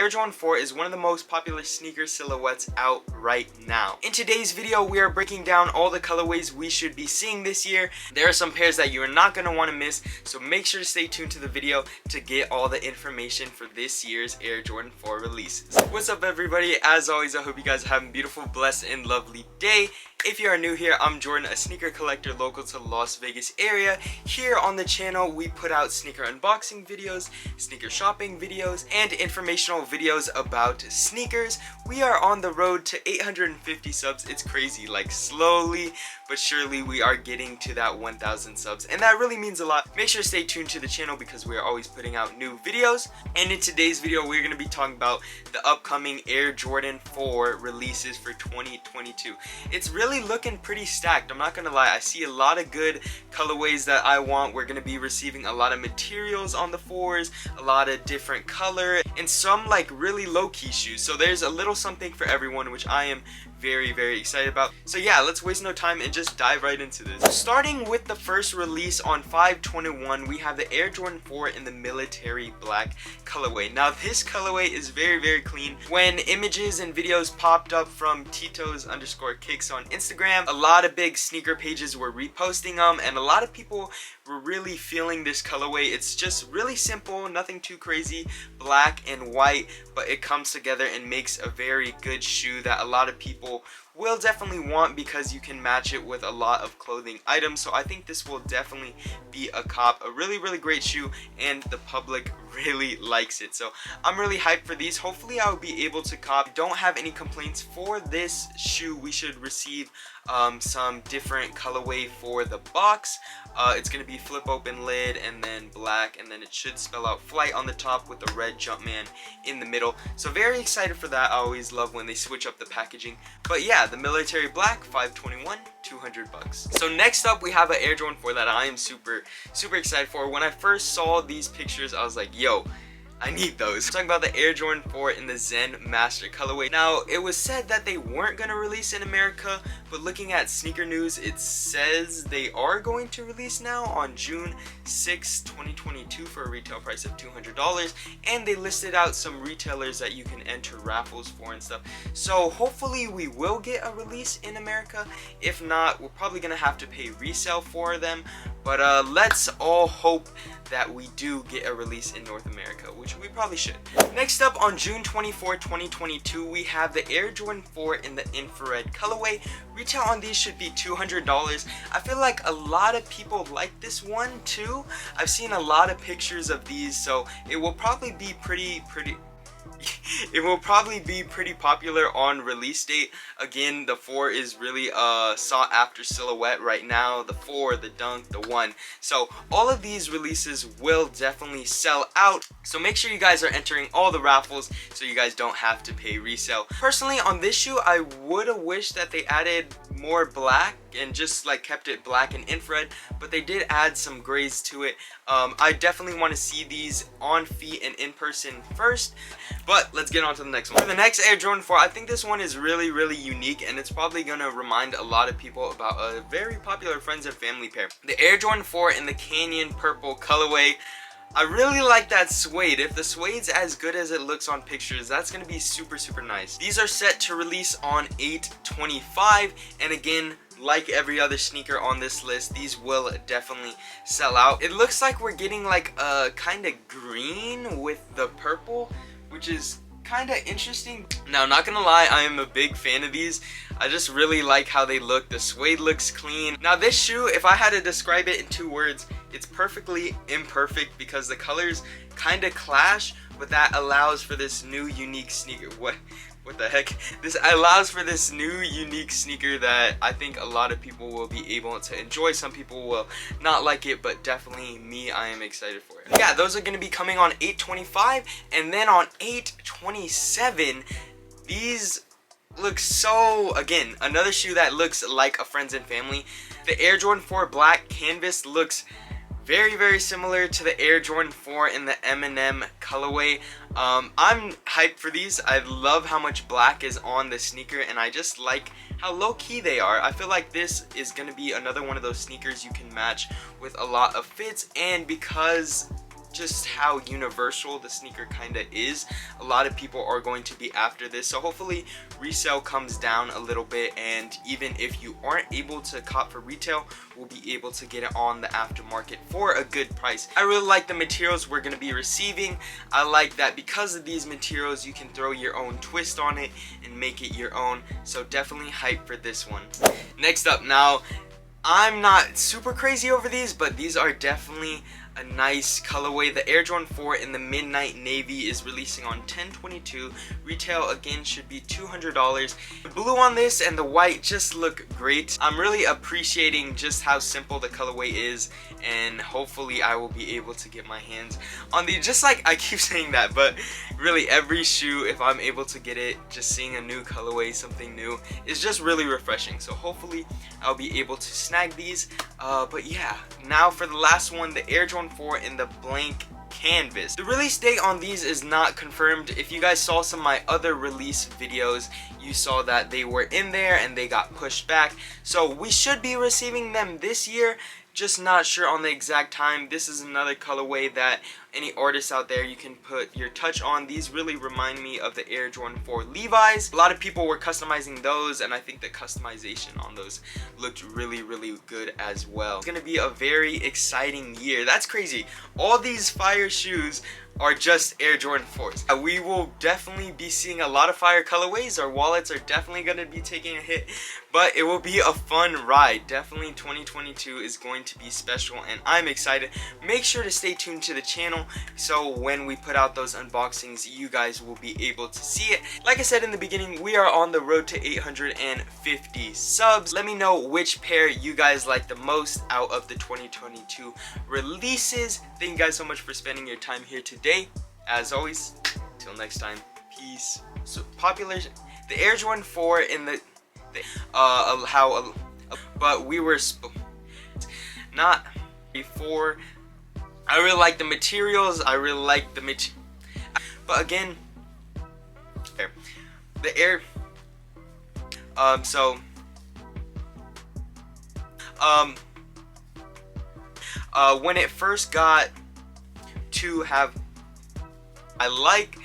Air Jordan 4 is one of the most popular sneaker silhouettes out right now. In today's video, we are breaking down all the colorways we should be seeing this year. There are some pairs that you are not going to want to miss, so make sure to stay tuned to the video to get all the information for this year's Air Jordan 4 releases. What's up, everybody? As always, I hope you guys are having a beautiful, blessed, and lovely day. If you are new here, I'm Jordan, a sneaker collector local to the Las Vegas area. Here on the channel, we put out sneaker unboxing videos, sneaker shopping videos, and informational videos about sneakers. We are on the road to 850 subs. It's crazy, like slowly but surely we are getting to that 1,000 subs, and that really means a lot. Make sure to stay tuned to the channel because we are always putting out new videos. And in today's video, we're going to be talking about the upcoming Air Jordan 4 releases for 2022. It's really looking pretty stacked, I'm not gonna lie. I see a lot of good colorways that I want. We're gonna be receiving a lot of materials on the 4s, a lot of different color, and some like really low-key shoes. So there's a little something for everyone, which I am very excited about. So yeah, let's waste no time and just dive right into this. Starting with the first release on 5/21, we have the Air Jordan 4 in the military black colorway. Now this colorway is very clean. When images and videos popped up from Titos_kicks on Instagram, a lot of big sneaker pages were reposting them, and a lot of people were really feeling this colorway. It's just really simple, nothing too crazy, black and white, but it comes together and makes a very good shoe that a lot of people will definitely want because you can match it with a lot of clothing items. So I think this will definitely be a cop, a really great shoe, and the public really likes it. So I'm really hyped for these. Hopefully I'll be able to cop. Don't have any complaints for this shoe. We should receive some different colorway for the box. It's gonna be flip open lid and then black, and then it should spell out flight on the top with a red Jumpman in the middle. So very excited for that. I always love when they switch up the packaging. But yeah, the military black, 5/21, 200 bucks. So next up, we have an Air Jordan 4 that I am super excited for. When I first saw these pictures, I was like, yo, I need those. I'm talking about the Air Jordan 4 in the Zen Master colorway. Now, it was said that they weren't going to release in America, but looking at Sneaker News, it says they are going to release now on June 6, 2022 for a retail price of $200, and they listed out some retailers that you can enter raffles for and stuff. So hopefully we will get a release in America. If not, we're probably going to have to pay resale for them, but let's all hope that we do get a release in North America, which we probably should. Next up, on June 24, 2022, we have the Air Jordan 4 in the infrared colorway. Retail on these should be $200. I feel like a lot of people like this one too. I've seen a lot of pictures of these, so it will probably be pretty it will probably be pretty popular on release date. Again, the 4 is really a sought after silhouette right now. The 4, the Dunk, the 1. So all of these releases will definitely sell out. So make sure you guys are entering all the raffles so you guys don't have to pay resale. Personally, on this shoe, I would have wished that they added more black and just like kept it black and infrared, but they did add some grays to it. I definitely want to see these on feet and in person first, but let's get on to the next one. For the next Air Jordan 4, I think this one is really unique, and it's probably gonna remind a lot of people about a very popular friends and family pair, the Air Jordan 4 in the Canyon purple colorway. I really like that suede. If the suede's as good as it looks on pictures, that's gonna be super nice. These are set to release on 8/25, and again, like every other sneaker on this list, these will definitely sell out. It looks like we're getting like a kind of green with the purple, which is kind of interesting. Now, not gonna lie, I am a big fan of these. I just really like how they look. The suede looks clean. Now this shoe, if I had to describe it in 2 words, it's perfectly imperfect because the colors kind of clash, but that allows for this new unique sneaker. What the heck? This allows for this new unique sneaker that I think a lot of people will be able to enjoy. Some people will not like it, but definitely me, I am excited for it. Yeah, those are going to be coming on 8/25, and then on 8/27, these look so, again, another shoe that looks like a friends and family. The Air Jordan 4 black canvas looks very similar to the Air Jordan 4 in the M&M colorway. I'm hyped for these. I love how much black is on the sneaker, and I just like how low-key they are. I feel like this is going to be another one of those sneakers you can match with a lot of fits, and because just how universal the sneaker kind of is, a lot of people are going to be after this. So hopefully resale comes down a little bit, and even if you aren't able to cop for retail, we'll be able to get it on the aftermarket for a good price. I really like the materials we're going to be receiving. I like that because of these materials you can throw your own twist on it and make it your own. So definitely hype for this one. Next up, now I'm not super crazy over these, but these are definitely a nice colorway. The Air Jordan 4 in the Midnight Navy is releasing on 10/22. Retail again should be $200. The blue on this and the white just look great. I'm really appreciating just how simple the colorway is, and hopefully I will be able to get my hands on the, just like I keep saying that, but really every shoe, if I'm able to get it, just seeing a new colorway, something new, is just really refreshing. So hopefully I'll be able to snag these. But yeah, now for the last one, the Air Jordan 4 in the blank canvas. The release date on these is not confirmed. If you guys saw some of my other release videos, you saw that they were in there and they got pushed back. So we should be receiving them this year, just not sure on the exact time. This is another colorway that any artists out there, you can put your touch on. These really remind me of the Air Jordan 4 Levi's. A lot of people were customizing those, and I think the customization on those looked really, really good as well. It's gonna be a very exciting year. That's crazy. All these fire shoes are just Air Jordan 4s. We will definitely be seeing a lot of fire colorways. Our wallets are definitely going to be taking a hit, but it will be a fun ride. Definitely 2022 is going to be special, and I'm excited. Make sure to stay tuned to the channel, so when we put out those unboxings, you guys will be able to see it. Like I said in the beginning, we are on the road to 850 subs. Let me know which pair you guys like the most out of the 2022 releases. Thank you guys so much for spending your time here today. As always, till next time, peace. So popular, the Air Jordan 4 in but we were not before. I really like the materials. I really like the but again, the Air. When it first got to have, I like